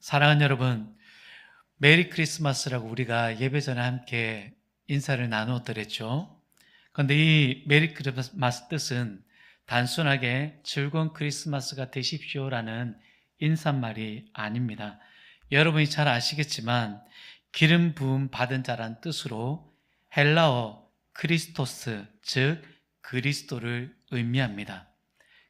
사랑하는 여러분, 메리 크리스마스라고 우리가 예배 전에 함께 인사를 나누었더랬죠. 그런데 이 메리 크리스마스 뜻은 단순하게 즐거운 크리스마스가 되십시오라는 인사말이 아닙니다. 여러분이 잘 아시겠지만 기름 부음 받은 자란 뜻으로 헬라어 크리스토스, 즉 그리스도를 의미합니다.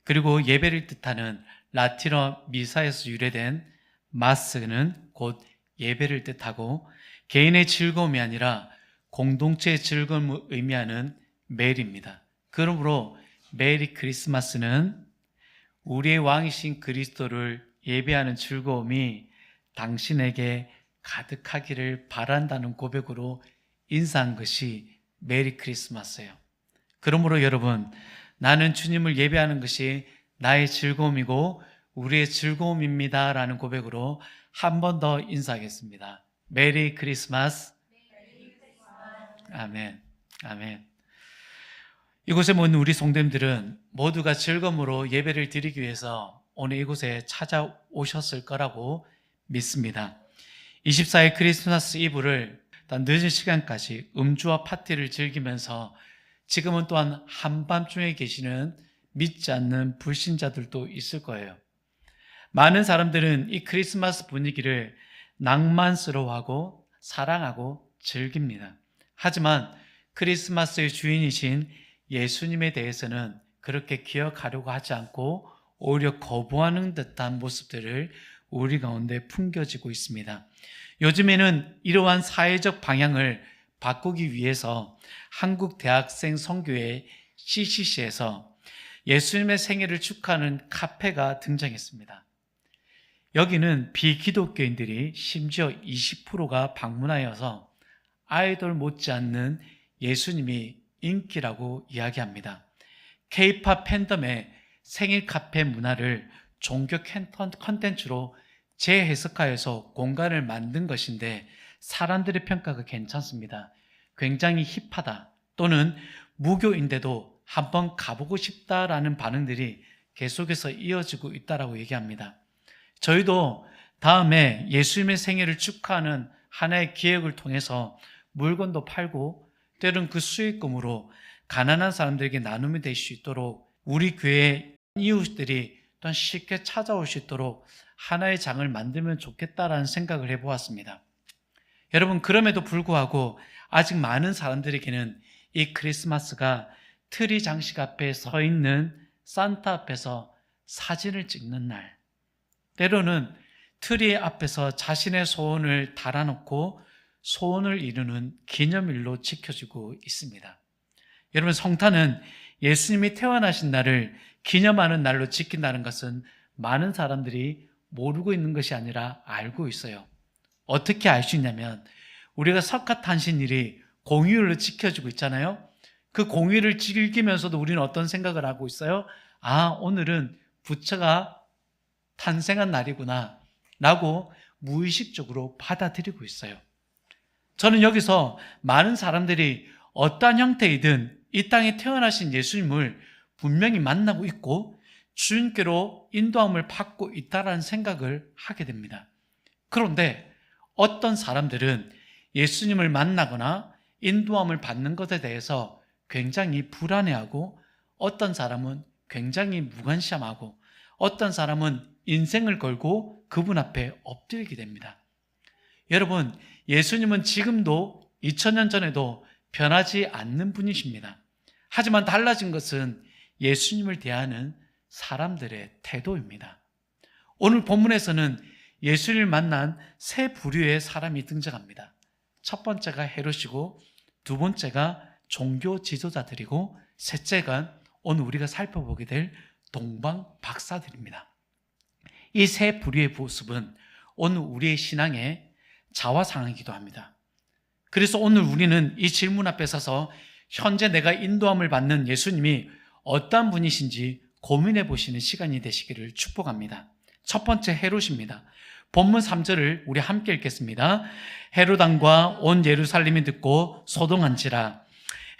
그리고 예배를 뜻하는 라틴어 미사에서 유래된 마스는 곧 예배를 뜻하고 개인의 즐거움이 아니라 공동체의 즐거움을 의미하는 메리입니다. 그러므로 메리 크리스마스는 우리의 왕이신 그리스도를 예배하는 즐거움이 당신에게 가득하기를 바란다는 고백으로 인사한 것이 메리 크리스마스예요. 그러므로 여러분, 나는 주님을 예배하는 것이 나의 즐거움이고 우리의 즐거움입니다 라는 고백으로 한 번 더 인사하겠습니다. 메리 크리스마스. 아멘. 아멘. 이곳에 모인 우리 성도님들은 모두가 즐거움으로 예배를 드리기 위해서 오늘 이곳에 찾아오셨을 거라고 믿습니다. 24일 크리스마스 이브를 늦은 시간까지 음주와 파티를 즐기면서 지금은 또한 한밤중에 계시는 믿지 않는 불신자들도 있을 거예요. 많은 사람들은 이 크리스마스 분위기를 낭만스러워하고 사랑하고 즐깁니다. 하지만 크리스마스의 주인이신 예수님에 대해서는 그렇게 기억하려고 하지 않고 오히려 거부하는 듯한 모습들을 우리 가운데 풍겨지고 있습니다. 요즘에는 이러한 사회적 방향을 바꾸기 위해서 한국 대학생 선교회 CCC에서 예수님의 생일을 축하하는 카페가 등장했습니다. 여기는 비기독교인들이 심지어 20%가 방문하여서 아이돌 못지않는 예수님이 인기라고 이야기합니다. K-팝 팬덤의 생일 카페 문화를 종교 컨텐츠로 재해석하여서 공간을 만든 것인데 사람들의 평가가 괜찮습니다. 굉장히 힙하다 또는 무교인데도 한번 가보고 싶다라는 반응들이 계속해서 이어지고 있다라고 얘기합니다. 저희도 다음에 예수님의 생일을 축하하는 하나의 기획을 통해서 물건도 팔고 때론 그 수익금으로 가난한 사람들에게 나눔이 될 수 있도록 우리 교회 이웃들이 또한 쉽게 찾아올 수 있도록 하나의 장을 만들면 좋겠다라는 생각을 해보았습니다. 여러분, 그럼에도 불구하고 아직 많은 사람들에게는 이 크리스마스가 트리 장식 앞에 서 있는 산타 앞에서 사진을 찍는 날, 때로는 트리 앞에서 자신의 소원을 달아놓고 소원을 이루는 기념일로 지켜지고 있습니다. 여러분, 성탄은 예수님이 태어나신 날을 기념하는 날로 지킨다는 것은 많은 사람들이 모르고 있는 것이 아니라 알고 있어요. 어떻게 알 수 있냐면 우리가 석가탄신일이 공휴일로 지켜지고 있잖아요. 그 공휴일을 즐기면서도 우리는 어떤 생각을 하고 있어요? 아, 오늘은 부처가 탄생한 날이구나 라고 무의식적으로 받아들이고 있어요. 저는 여기서 많은 사람들이 어떠한 형태이든 이 땅에 태어나신 예수님을 분명히 만나고 있고 주님께로 인도함을 받고 있다는 생각을 하게 됩니다. 그런데 어떤 사람들은 예수님을 만나거나 인도함을 받는 것에 대해서 굉장히 불안해하고 어떤 사람은 굉장히 무관심하고 어떤 사람은 인생을 걸고 그분 앞에 엎드리게 됩니다. 여러분, 예수님은 지금도 2000년 전에도 변하지 않는 분이십니다. 하지만 달라진 것은 예수님을 대하는 사람들의 태도입니다. 오늘 본문에서는 예수님을 만난 세 부류의 사람이 등장합니다. 첫 번째가 헤롯이고 두 번째가 종교 지도자들이고 셋째가 오늘 우리가 살펴보게 될 동방 박사들입니다. 이 세 부류의 모습은 오늘 우리의 신앙의 자화상이기도 합니다. 그래서 오늘 우리는 이 질문 앞에 서서 현재 내가 인도함을 받는 예수님이 어떠한 분이신지 고민해 보시는 시간이 되시기를 축복합니다. 첫 번째 헤롯입니다. 본문 3절을 우리 함께 읽겠습니다. 헤롯 왕과 온 예루살렘이 듣고 소동한지라.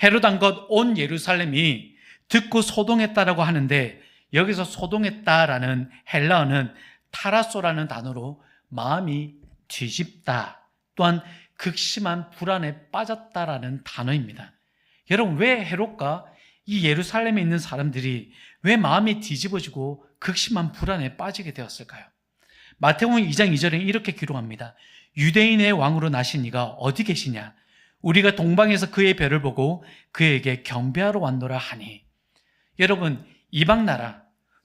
헤롯 왕과 온 예루살렘이 듣고 소동했다라고 하는데 여기서 소동했다라는 헬라어는 타라소라는 단어로 마음이 뒤집다, 또한 극심한 불안에 빠졌다라는 단어입니다. 여러분, 왜 헤롯과 이 예루살렘에 있는 사람들이 왜 마음이 뒤집어지고 극심한 불안에 빠지게 되었을까요? 마태복음 2장 2절에 이렇게 기록합니다. 유대인의 왕으로 나신 이가 어디 계시냐? 우리가 동방에서 그의 별을 보고 그에게 경배하러 왔노라 하니. 여러분, 이방 나라,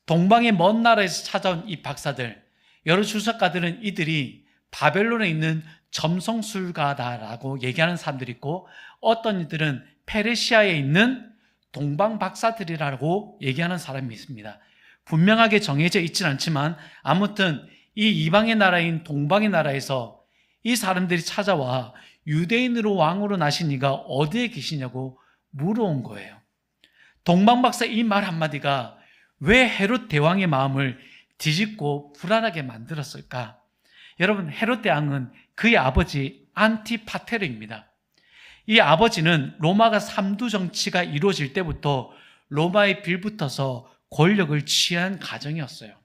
동방의 먼 나라에서 찾아온 이 박사들, 여러 주석가들은 이들이 바벨론에 있는 점성술가다라고 얘기하는 사람들이 있고, 어떤 이들은 페르시아에 있는 동방 박사들이라고 얘기하는 사람이 있습니다. 분명하게 정해져 있지는 않지만 아무튼 이 이방의 나라인 동방의 나라에서 이 사람들이 찾아와 유대인으로 왕으로 나신 이가 어디에 계시냐고 물어온 거예요. 동방 박사 이 말 한마디가 왜 헤롯 대왕의 마음을 뒤집고 불안하게 만들었을까? 여러분, 헤롯 대왕은 그의 아버지 안티파테르입니다. 이 아버지는 로마가 삼두 정치가 이루어질 때부터 로마에 빌붙어서 권력을 취한 가정이었어요.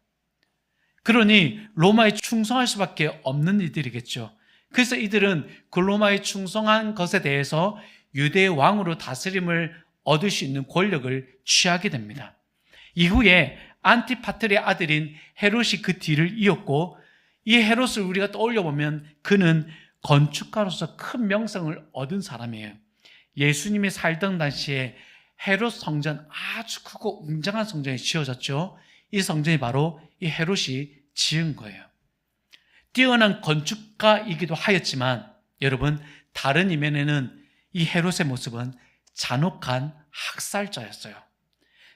그러니 로마에 충성할 수밖에 없는 이들이겠죠. 그래서 이들은 그 로마에 충성한 것에 대해서 유대의 왕으로 다스림을 얻을 수 있는 권력을 취하게 됩니다. 이후에 안티파트르의 아들인 헤롯이 그 뒤를 이었고, 이 헤롯을 우리가 떠올려 보면 그는 건축가로서 큰 명성을 얻은 사람이에요. 예수님이 살던 당시에 헤롯 성전, 아주 크고 웅장한 성전이 지어졌죠. 이 성전이 바로 이 헤롯이 지은 거예요. 뛰어난 건축가이기도 하였지만 여러분, 다른 이면에는 이 헤롯의 모습은 잔혹한 학살자였어요.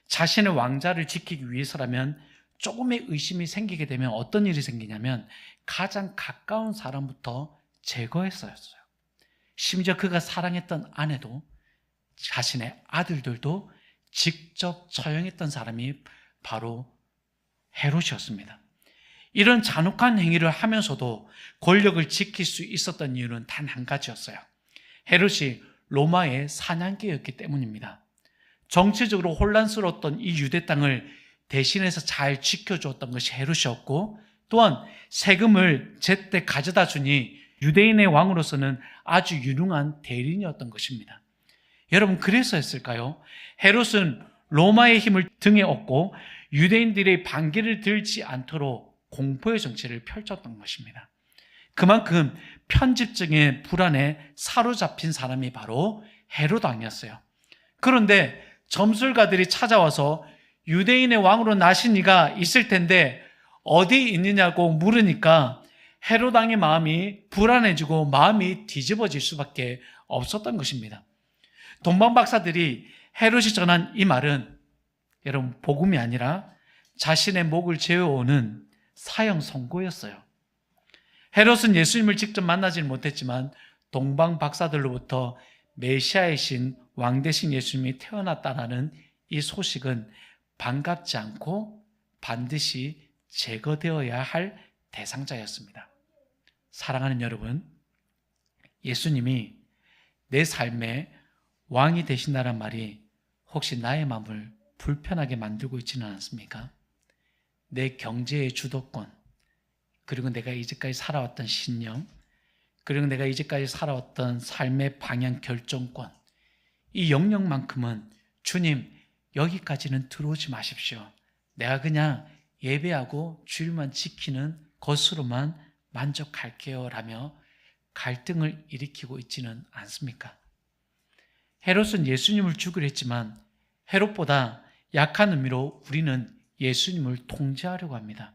자신의 왕자를 지키기 위해서라면 조금의 의심이 생기게 되면 어떤 일이 생기냐면 가장 가까운 사람부터 제거했어요. 심지어 그가 사랑했던 아내도, 자신의 아들들도 직접 처형했던 사람이 바로 헤롯이었습니다. 이런 잔혹한 행위를 하면서도 권력을 지킬 수 있었던 이유는 단 한 가지였어요. 헤롯이 로마의 사냥개였기 때문입니다. 정치적으로 혼란스러웠던 이 유대 땅을 대신해서 잘 지켜주었던 것이 헤롯이었고, 또한 세금을 제때 가져다 주니 유대인의 왕으로서는 아주 유능한 대리인이었던 것입니다. 여러분, 그래서였을까요? 헤롯은 로마의 힘을 등에 업고 유대인들의 반기를 들지 않도록 공포의 정치를 펼쳤던 것입니다. 그만큼 편집증의 불안에 사로잡힌 사람이 바로 헤롯 왕이었어요. 그런데 점술가들이 찾아와서 유대인의 왕으로 나신 이가 있을 텐데 어디 있느냐고 물으니까 헤롯 왕의 마음이 불안해지고 마음이 뒤집어질 수밖에 없었던 것입니다. 동방 박사들이 헤롯이 전한 이 말은 여러분, 복음이 아니라 자신의 목을 죄어오는 사형 선고였어요. 헤롯은 예수님을 직접 만나지는 못했지만 동방 박사들로부터 메시아의 신, 왕 대신 예수님이 태어났다는 이 소식은 반갑지 않고 반드시 제거되어야 할 대상자였습니다. 사랑하는 여러분, 예수님이 내 삶에 왕이 되신다는 말이 혹시 나의 마음을 불편하게 만들고 있지는 않습니까? 내 경제의 주도권, 그리고 내가 이제까지 살아왔던 신념, 그리고 내가 이제까지 살아왔던 삶의 방향 결정권, 이 영역만큼은 주님, 여기까지는 들어오지 마십시오. 내가 그냥 예배하고 주일만 지키는 것으로만 만족할게요 라며 갈등을 일으키고 있지는 않습니까? 헤롯은 예수님을 죽이려 했지만 헤롯보다 약한 의미로 우리는 예수님을 통제하려고 합니다.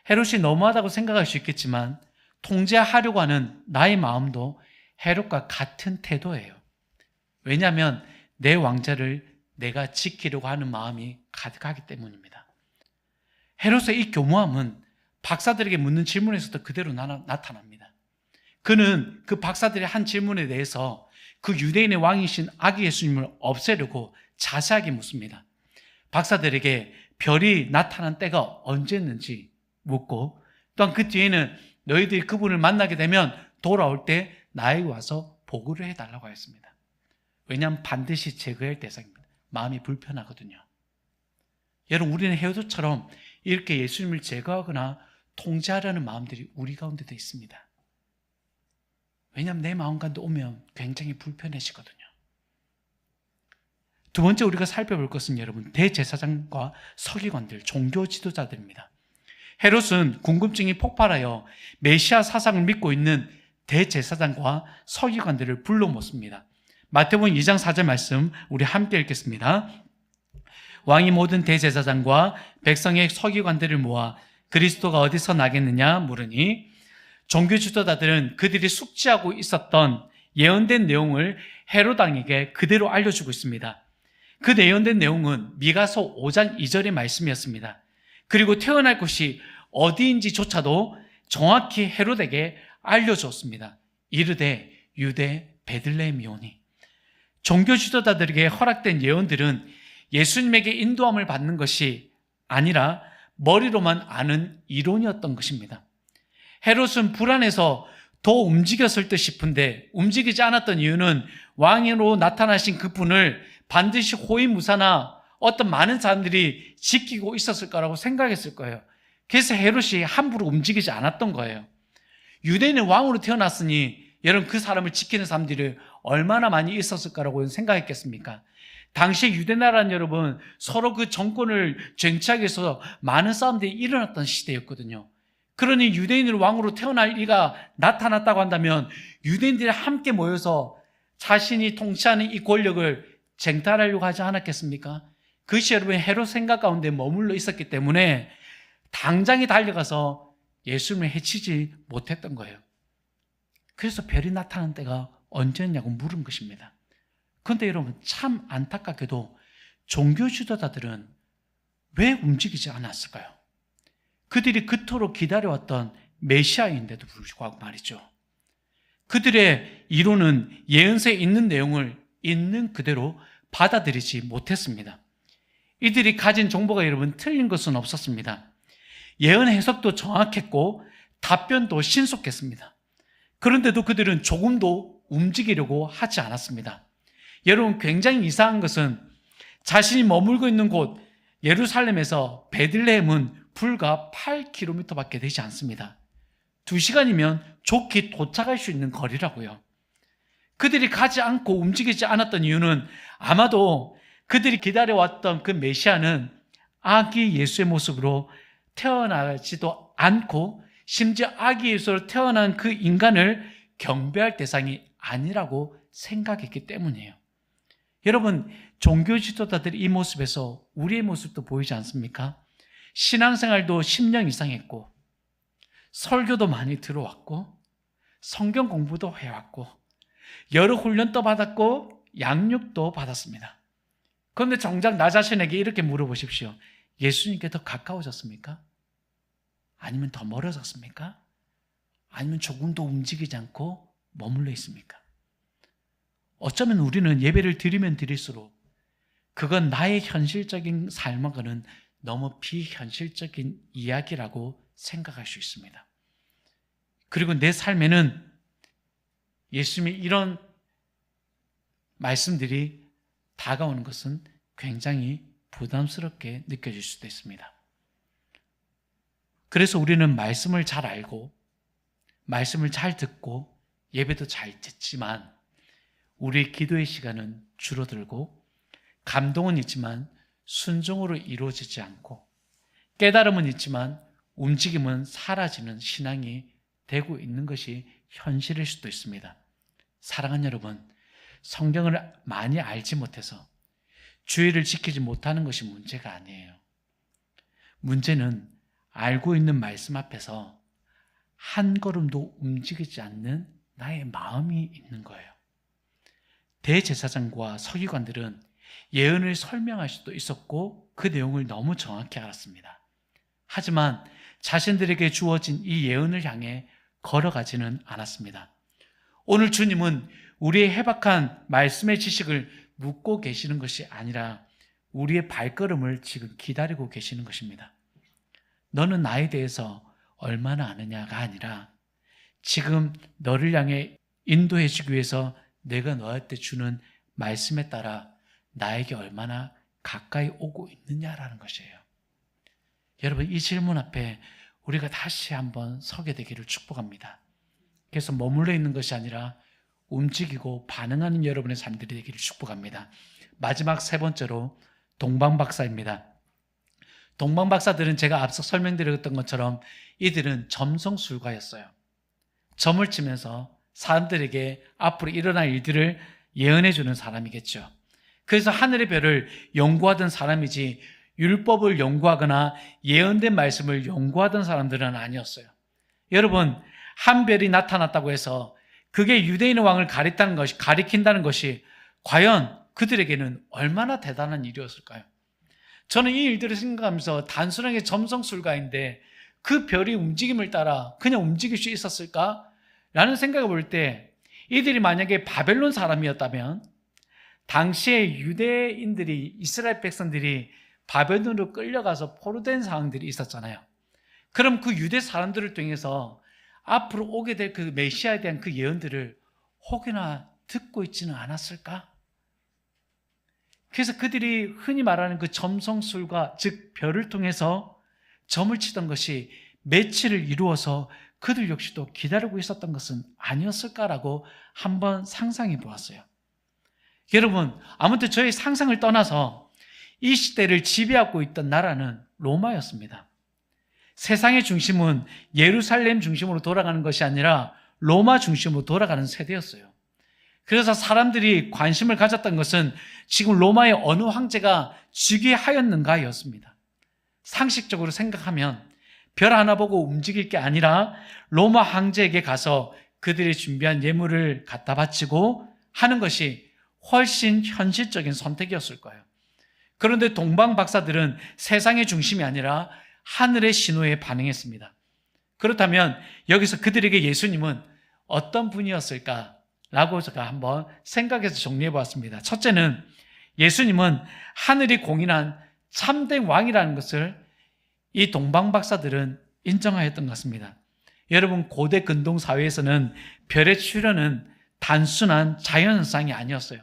헤롯이 너무하다고 생각할 수 있겠지만 통제하려고 하는 나의 마음도 헤롯과 같은 태도예요. 왜냐하면 내 왕자를 내가 지키려고 하는 마음이 가득하기 때문입니다. 헤롯의 이 교모함은 박사들에게 묻는 질문에서도 그대로 나타납니다. 그는 그 박사들의 한 질문에 대해서 그 유대인의 왕이신 아기 예수님을 없애려고 자세하게 묻습니다. 박사들에게 별이 나타난 때가 언제였는지 묻고, 또한 그 뒤에는 너희들이 그분을 만나게 되면 돌아올 때 나에게 와서 보고를 해달라고 했습니다. 왜냐하면 반드시 제거할 대상입니다. 마음이 불편하거든요. 여러분, 우리는 헤롯처럼 이렇게 예수님을 제거하거나 통제하려는 마음들이 우리 가운데도 있습니다. 왜냐하면 내 마음 가운데 오면 굉장히 불편해지거든요. 두 번째 우리가 살펴볼 것은 여러분, 대제사장과 서기관들, 종교 지도자들입니다. 헤롯은 궁금증이 폭발하여 메시아 사상을 믿고 있는 대제사장과 서기관들을 불러 모습니다. 마태복음 2장 4절 말씀 우리 함께 읽겠습니다. 왕이 모든 대제사장과 백성의 서기관들을 모아 그리스도가 어디서 나겠느냐 물으니 종교 지도자들은 그들이 숙지하고 있었던 예언된 내용을 헤롯 왕에게 그대로 알려주고 있습니다. 그 예언된 내용은 미가서 5장 2절의 말씀이었습니다. 그리고 태어날 곳이 어디인지조차도 정확히 헤롯에게 알려줬습니다. 이르되 유대 베들레헴이오니. 종교 지도자들에게 허락된 예언들은 예수님에게 인도함을 받는 것이 아니라 머리로만 아는 이론이었던 것입니다. 헤롯은 불안해서 더 움직였을 듯 싶은데 움직이지 않았던 이유는 왕으로 나타나신 그분을 반드시 호위무사나 어떤 많은 사람들이 지키고 있었을 거라고 생각했을 거예요. 그래서 헤롯이 함부로 움직이지 않았던 거예요. 유대인은 왕으로 태어났으니 여러분 그 사람을 지키는 사람들이 얼마나 많이 있었을 거라고 생각했겠습니까? 당시 유대나라는 여러분 서로 그 정권을 쟁취하기 위해서 많은 싸움들이 일어났던 시대였거든요. 그러니 유대인으로 왕으로 태어날 이가 나타났다고 한다면 유대인들이 함께 모여서 자신이 통치하는 이 권력을 쟁탈하려고 하지 않았겠습니까? 그것이 여러분 헤롯 생각 가운데 머물러 있었기 때문에 당장에 달려가서 예수님을 해치지 못했던 거예요. 그래서 별이 나타난 때가 언제였냐고 물은 것입니다. 그런데 여러분 참 안타깝게도 종교 지도자들은 왜 움직이지 않았을까요? 그들이 그토록 기다려왔던 메시아인데도 불구하고 말이죠. 그들의 이론은 예언서에 있는 내용을 있는 그대로 받아들이지 못했습니다. 이들이 가진 정보가 여러분 틀린 것은 없었습니다. 예언 해석도 정확했고 답변도 신속했습니다. 그런데도 그들은 조금도 움직이려고 하지 않았습니다. 여러분 굉장히 이상한 것은 자신이 머물고 있는 곳 예루살렘에서 베들레헴은 불과 8km밖에 되지 않습니다. 2시간이면 좋게 도착할 수 있는 거리라고요. 그들이 가지 않고 움직이지 않았던 이유는 아마도 그들이 기다려왔던 그 메시아는 아기 예수의 모습으로 태어나지도 않고 심지어 아기 예수로 태어난 그 인간을 경배할 대상이 아니라고 생각했기 때문이에요. 여러분 종교 지도자들이 이 모습에서 우리의 모습도 보이지 않습니까? 신앙생활도 10년 이상 했고 설교도 많이 들어왔고 성경 공부도 해왔고 여러 훈련도 받았고 양육도 받았습니다. 그런데 정작 나 자신에게 이렇게 물어보십시오. 예수님께 더 가까워졌습니까? 아니면 더 멀어졌습니까? 아니면 조금도 움직이지 않고 머물러 있습니까? 어쩌면 우리는 예배를 드리면 드릴수록 그건 나의 현실적인 삶하고는 너무 비현실적인 이야기라고 생각할 수 있습니다. 그리고 내 삶에는 예수님의 이런 말씀들이 다가오는 것은 굉장히 부담스럽게 느껴질 수도 있습니다. 그래서 우리는 말씀을 잘 알고 말씀을 잘 듣고 예배도 잘 듣지만 우리의 기도의 시간은 줄어들고 감동은 있지만 순종으로 이루어지지 않고 깨달음은 있지만 움직임은 사라지는 신앙이 되고 있는 것이 현실일 수도 있습니다. 사랑하는 여러분, 성경을 많이 알지 못해서 주의를 지키지 못하는 것이 문제가 아니에요. 문제는 알고 있는 말씀 앞에서 한 걸음도 움직이지 않는 나의 마음이 있는 거예요. 대제사장과 서기관들은 예언을 설명할 수도 있었고 그 내용을 너무 정확히 알았습니다. 하지만 자신들에게 주어진 이 예언을 향해 걸어가지는 않았습니다. 오늘 주님은 우리의 해박한 말씀의 지식을 묻고 계시는 것이 아니라 우리의 발걸음을 지금 기다리고 계시는 것입니다. 너는 나에 대해서 얼마나 아느냐가 아니라 지금 너를 향해 인도해 주기 위해서 내가 너한테 주는 말씀에 따라 나에게 얼마나 가까이 오고 있느냐라는 것이에요. 여러분 이 질문 앞에 우리가 다시 한번 서게 되기를 축복합니다. 그래서 머물러 있는 것이 아니라 움직이고 반응하는 여러분의 삶들이 되기를 축복합니다. 마지막 세 번째로 동방박사입니다. 동방박사들은 제가 앞서 설명드렸던 것처럼 이들은 점성술가였어요. 점을 치면서 사람들에게 앞으로 일어날 일들을 예언해 주는 사람이겠죠. 그래서 하늘의 별을 연구하던 사람이지 율법을 연구하거나 예언된 말씀을 연구하던 사람들은 아니었어요. 여러분, 한 별이 나타났다고 해서 그게 유대인의 왕을 가리킨다는 것이 과연 그들에게는 얼마나 대단한 일이었을까요? 저는 이 일들을 생각하면서 단순하게 점성술가인데 그 별이 움직임을 따라 그냥 움직일 수 있었을까? 라는 생각을 볼 때 이들이 만약에 바벨론 사람이었다면 당시에 유대인들이, 이스라엘 백성들이 바벨론으로 끌려가서 포로된 상황들이 있었잖아요. 그럼 그 유대 사람들을 통해서 앞으로 오게 될 그 메시아에 대한 그 예언들을 혹여나 듣고 있지는 않았을까? 그래서 그들이 흔히 말하는 그 점성술과, 즉 별을 통해서 점을 치던 것이 매치를 이루어서 그들 역시도 기다리고 있었던 것은 아니었을까라고 한번 상상해 보았어요. 여러분, 아무튼 저의 상상을 떠나서 이 시대를 지배하고 있던 나라는 로마였습니다. 세상의 중심은 예루살렘 중심으로 돌아가는 것이 아니라 로마 중심으로 돌아가는 세대였어요. 그래서 사람들이 관심을 가졌던 것은 지금 로마의 어느 황제가 즉위하였는가였습니다. 상식적으로 생각하면 별 하나 보고 움직일 게 아니라 로마 황제에게 가서 그들이 준비한 예물을 갖다 바치고 하는 것이 훨씬 현실적인 선택이었을 거예요. 그런데 동방 박사들은 세상의 중심이 아니라 하늘의 신호에 반응했습니다. 그렇다면 여기서 그들에게 예수님은 어떤 분이었을까라고 제가 한번 생각해서 정리해 보았습니다. 첫째는 예수님은 하늘이 공인한 참된 왕이라는 것을 이 동방 박사들은 인정하였던 것 같습니다. 여러분, 고대 근동 사회에서는 별의 출현은 단순한 자연현상이 아니었어요.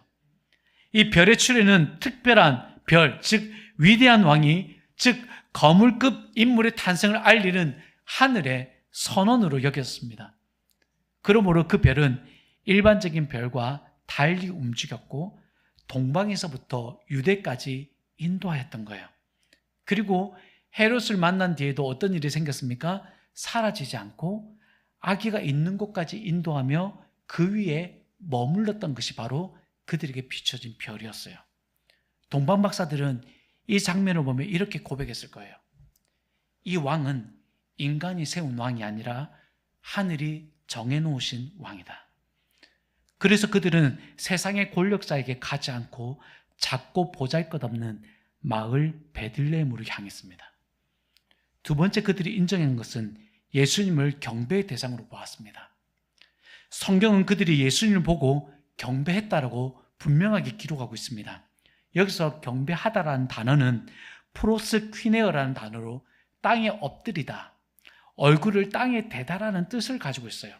이 별의 출현은 특별한 별, 즉 위대한 왕이, 즉 거물급 인물의 탄생을 알리는 하늘의 선언으로 여겼습니다. 그러므로 그 별은 일반적인 별과 달리 움직였고 동방에서부터 유대까지 인도하였던 거예요. 그리고 헤롯을 만난 뒤에도 어떤 일이 생겼습니까? 사라지지 않고 아기가 있는 곳까지 인도하며 그 위에 머물렀던 것이 바로 그들에게 비춰진 별이었어요. 동방 박사들은 이 장면을 보면 이렇게 고백했을 거예요. 이 왕은 인간이 세운 왕이 아니라 하늘이 정해놓으신 왕이다. 그래서 그들은 세상의 권력자에게 가지 않고 작고 보잘것없는 마을 베들레헴으로 향했습니다. 두 번째 그들이 인정한 것은 예수님을 경배의 대상으로 보았습니다. 성경은 그들이 예수님을 보고 경배했다라고 분명하게 기록하고 있습니다. 여기서 경배하다라는 단어는 프로스퀴네어라는 단어로 땅에 엎드리다, 얼굴을 땅에 대다라는 뜻을 가지고 있어요.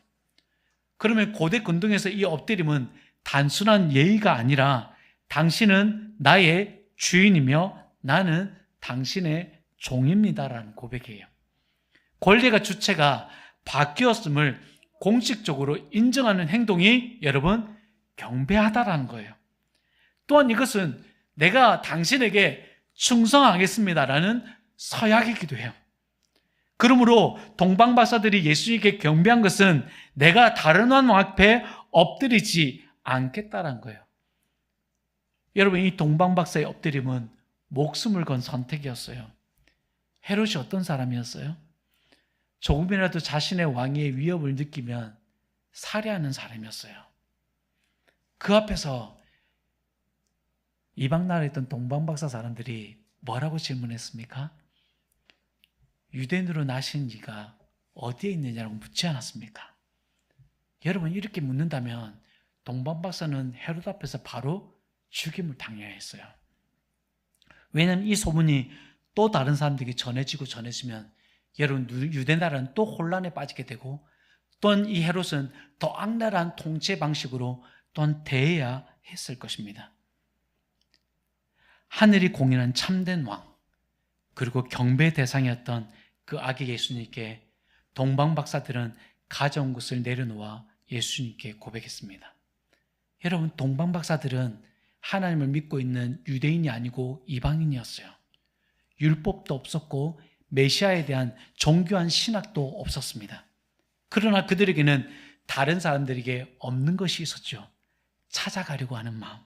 그러면 고대 근동에서 이 엎드림은 단순한 예의가 아니라 당신은 나의 주인이며 나는 당신의 종입니다라는 고백이에요. 권리가 주체가 바뀌었음을 공식적으로 인정하는 행동이 여러분 경배하다라는 거예요. 또한 이것은 내가 당신에게 충성하겠습니다라는 서약이기도 해요. 그러므로 동방박사들이 예수님께 경배한 것은 내가 다른 왕 앞에 엎드리지 않겠다라는 거예요. 여러분, 이 동방박사의 엎드림은 목숨을 건 선택이었어요. 헤롯이 어떤 사람이었어요? 조금이라도 자신의 왕위의 위협을 느끼면 살해하는 사람이었어요. 그 앞에서 이방 나라에 있던 동방박사 사람들이 뭐라고 질문했습니까? 유대인으로 나신 이가 어디에 있느냐고 묻지 않았습니까? 여러분, 이렇게 묻는다면 동방박사는 헤롯 앞에서 바로 죽임을 당해야 했어요. 왜냐하면 이 소문이 또 다른 사람들에게 전해지면 여러분, 유대 나라는 또 혼란에 빠지게 되고 또한 이 헤롯은 더 악랄한 통치 방식으로 또한 대해야 했을 것입니다. 하늘이 공인한 참된 왕, 그리고 경배 대상이었던 그 아기 예수님께 동방 박사들은 가져온 것을 내려놓아 예수님께 고백했습니다. 여러분, 동방 박사들은 하나님을 믿고 있는 유대인이 아니고 이방인이었어요. 율법도 없었고 메시아에 대한 정교한 신학도 없었습니다. 그러나 그들에게는 다른 사람들에게 없는 것이 있었죠. 찾아가려고 하는 마음,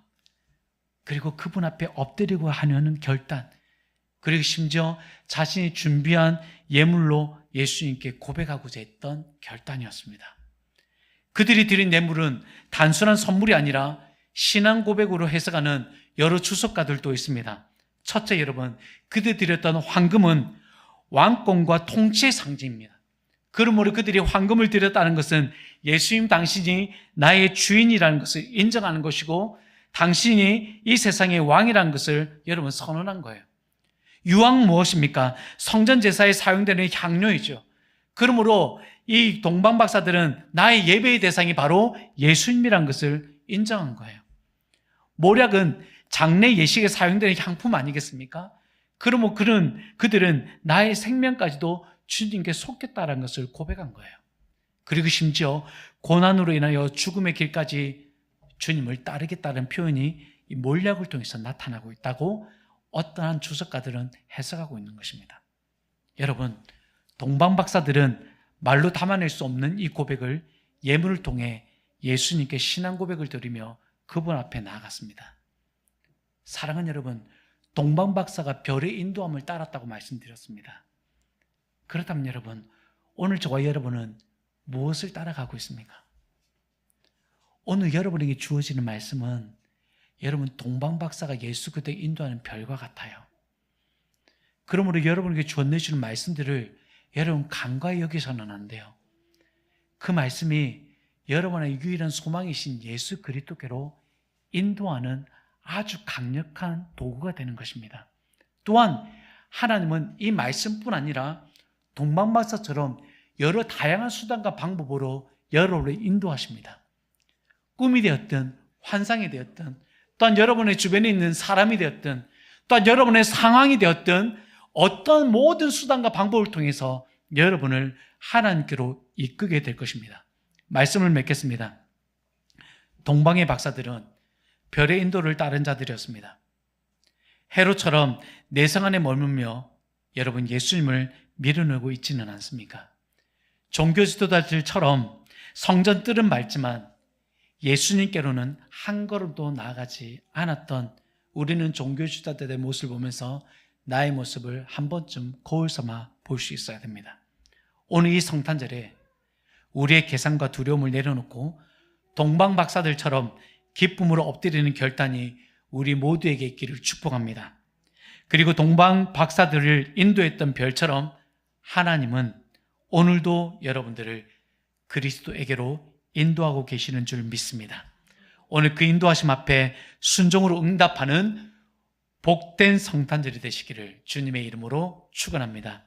그리고 그분 앞에 엎드리고 하려는 결단, 그리고 심지어 자신이 준비한 예물로 예수님께 고백하고자 했던 결단이었습니다. 그들이 드린 예물은 단순한 선물이 아니라 신앙 고백으로 해석하는 여러 주석가들도 있습니다. 첫째, 여러분, 그들이 드렸던 황금은 왕권과 통치의 상징입니다. 그러므로 그들이 황금을 드렸다는 것은 예수님 당신이 나의 주인이라는 것을 인정하는 것이고, 당신이 이 세상의 왕이라는 것을 여러분 선언한 거예요. 유황 무엇입니까? 성전 제사에 사용되는 향료이죠. 그러므로 이 동방 박사들은 나의 예배의 대상이 바로 예수님이라는 것을 인정한 거예요. 모략은 장례 예식에 사용되는 향품 아니겠습니까? 그러므로 그들은 나의 생명까지도 주님께 속겠다는 것을 고백한 거예요. 그리고 심지어 고난으로 인하여 죽음의 길까지 주님을 따르겠다는 표현이 이 몰약을 통해서 나타나고 있다고 어떠한 주석가들은 해석하고 있는 것입니다. 여러분, 동방 박사들은 말로 담아낼 수 없는 이 고백을 예물을 통해 예수님께 신앙 고백을 드리며 그분 앞에 나아갔습니다. 사랑하는 여러분, 동방 박사가 별의 인도함을 따랐다고 말씀드렸습니다. 그렇다면 여러분, 오늘 저와 여러분은 무엇을 따라가고 있습니까? 오늘 여러분에게 주어지는 말씀은 여러분, 동방 박사가 예수 그리스도의 인도하는 별과 같아요. 그러므로 여러분에게 주어내주는 말씀들을 여러분 간과히 여기서는 안 돼요. 그 말씀이 여러분의 유일한 소망이신 예수 그리스도께로 인도하는 아주 강력한 도구가 되는 것입니다. 또한 하나님은 이 말씀뿐 아니라 동방 박사처럼 여러 다양한 수단과 방법으로 여러분을 인도하십니다. 꿈이 되었든 환상이 되었든, 또한 여러분의 주변에 있는 사람이 되었든, 또한 여러분의 상황이 되었든, 어떤 모든 수단과 방법을 통해서 여러분을 하나님께로 이끄게 될 것입니다. 말씀을 맺겠습니다. 동방의 박사들은 별의 인도를 따른 자들이었습니다. 헤롯처럼 내성 안에 머물며 여러분 예수님을 밀어내고 있지는 않습니까? 종교 지도자들처럼 성전 뜰은 밟지만 예수님께로는 한 걸음도 나아가지 않았던 우리는 종교 지도자들의 모습을 보면서 나의 모습을 한 번쯤 거울 삼아 볼 수 있어야 됩니다. 오늘 이 성탄절에 우리의 계산과 두려움을 내려놓고 동방 박사들처럼 기쁨으로 엎드리는 결단이 우리 모두에게 있기를 축복합니다. 그리고 동방 박사들을 인도했던 별처럼 하나님은 오늘도 여러분들을 그리스도에게로 인도하고 계시는 줄 믿습니다. 오늘 그 인도하심 앞에 순종으로 응답하는 복된 성탄절이 되시기를 주님의 이름으로 축원합니다.